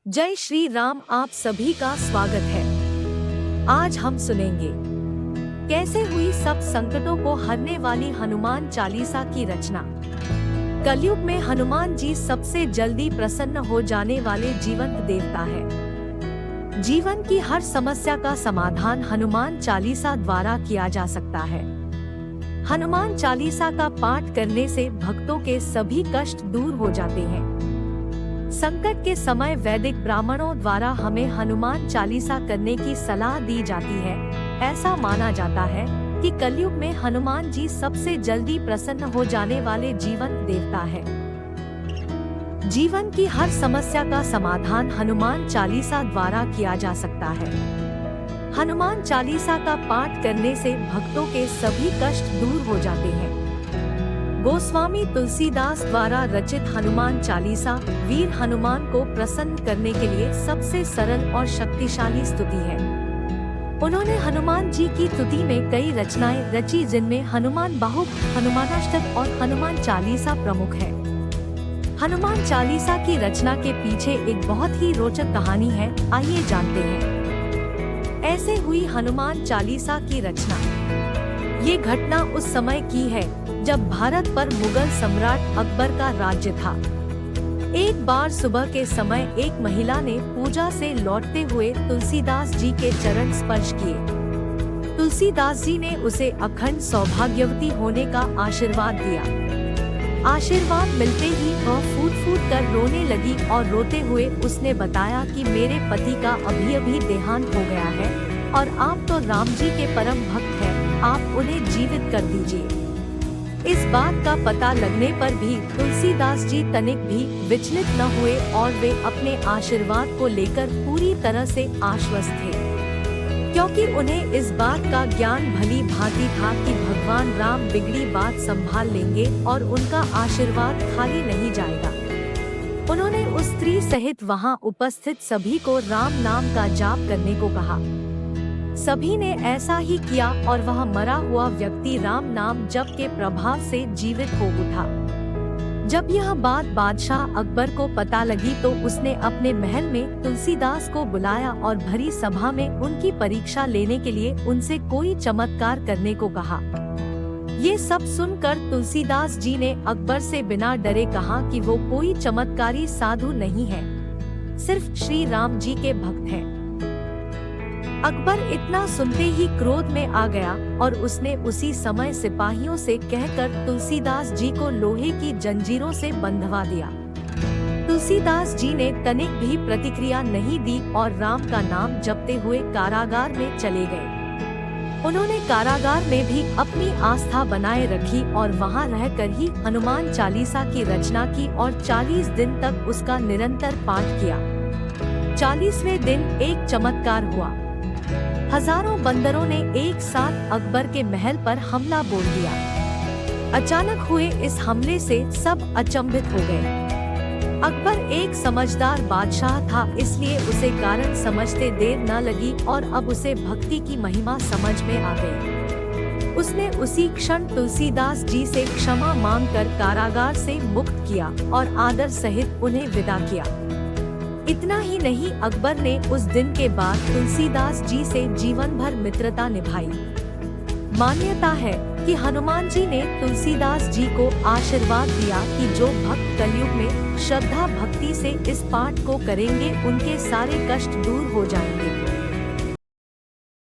जय श्री राम। आप सभी का स्वागत है। आज हम सुनेंगे कैसे हुई सब संकटों को हरने वाली हनुमान चालीसा की रचना। कलयुग में हनुमान जी सबसे जल्दी प्रसन्न हो जाने वाले जीवंत देवता है। जीवन की हर समस्या का समाधान हनुमान चालीसा द्वारा किया जा सकता है। हनुमान चालीसा का पाठ करने से भक्तों के सभी कष्ट दूर हो जाते हैं। संकट के समय वैदिक ब्राह्मणों द्वारा हमें हनुमान चालीसा करने की सलाह दी जाती है। ऐसा माना जाता है कि कलयुग में हनुमान जी सबसे जल्दी प्रसन्न हो जाने वाले जीवंत देवता है। जीवन की हर समस्या का समाधान हनुमान चालीसा द्वारा किया जा सकता है। हनुमान चालीसा का पाठ करने से भक्तों के सभी कष्ट दूर हो जाते हैं। गोस्वामी तुलसीदास द्वारा रचित हनुमान चालीसा वीर हनुमान को प्रसन्न करने के लिए सबसे सरल और शक्तिशाली स्तुति है। उन्होंने हनुमान जी की स्तुति में कई रचनाएं रची, जिनमें हनुमान बाहुक, हनुमानाष्टक और हनुमान चालीसा प्रमुख है। हनुमान चालीसा की रचना के पीछे एक बहुत ही रोचक कहानी है, आइए जानते हैं। ऐसे हुई हनुमान चालीसा की रचना। ये घटना उस समय की है जब भारत पर मुगल सम्राट अकबर का राज्य था। एक बार सुबह के समय एक महिला ने पूजा से लौटते हुए तुलसीदास जी के चरण स्पर्श किए। तुलसीदास जी ने उसे अखंड सौभाग्यवती होने का आशीर्वाद दिया। आशीर्वाद मिलते ही वह फूट फूट कर रोने लगी और रोते हुए उसने बताया कि मेरे पति का अभी देहांत हो गया है और आप तो राम जी के परम भक्त हैं, आप उन्हें जीवित कर दीजिए। इस बात का पता लगने पर भी तुलसीदास जी तनिक भी विचलित न हुए और वे अपने आशीर्वाद को लेकर पूरी तरह से आश्वस्त थे, क्योंकि उन्हें इस बात का ज्ञान भली भांति था कि भगवान राम बिगड़ी बात संभाल लेंगे और उनका आशीर्वाद खाली नहीं जाएगा। उन्होंने उस स्त्री सहित वहां उपस्थित सभी को राम नाम का जाप करने को कहा। सभी ने ऐसा ही किया और वह मरा हुआ व्यक्ति राम नाम जप के प्रभाव से जीवित हो उठा। जब यह बात बादशाह अकबर को पता लगी तो उसने अपने महल में तुलसीदास को बुलाया और भरी सभा में उनकी परीक्षा लेने के लिए उनसे कोई चमत्कार करने को कहा। ये सब सुनकर तुलसीदास जी ने अकबर से बिना डरे कहा कि वो कोई चमत्कारी साधु नहीं है, सिर्फ श्री राम जी के भक्त हैं। अकबर इतना सुनते ही क्रोध में आ गया और उसने उसी समय सिपाहियों से कहकर तुलसीदास जी को लोहे की जंजीरों से बंधवा दिया। तुलसीदास जी ने तनिक भी प्रतिक्रिया नहीं दी और राम का नाम जपते हुए कारागार में चले गए। उन्होंने कारागार में भी अपनी आस्था बनाए रखी और वहां रहकर ही हनुमान चालीसा की रचना की और 40 दिन तक उसका निरंतर पाठ किया। 40वें दिन एक चमत्कार हुआ। हजारों बंदरों ने एक साथ अकबर के महल पर हमला बोल दिया। अचानक हुए इस हमले से सब अचंभित हो गए। अकबर एक समझदार बादशाह था, इसलिए उसे कारण समझते देर न लगी और अब उसे भक्ति की महिमा समझ में आ गई। उसने उसी क्षण तुलसीदास जी से क्षमा मांगकर कारागार से मुक्त किया और आदर सहित उन्हें विदा किया। इतना ही नहीं, अकबर ने उस दिन के बाद तुलसीदास जी से जीवन भर मित्रता निभाई। मान्यता है कि हनुमान जी ने तुलसीदास जी को आशीर्वाद दिया कि जो भक्त कलयुग में श्रद्धा भक्ति से इस पाठ को करेंगे उनके सारे कष्ट दूर हो जाएंगे।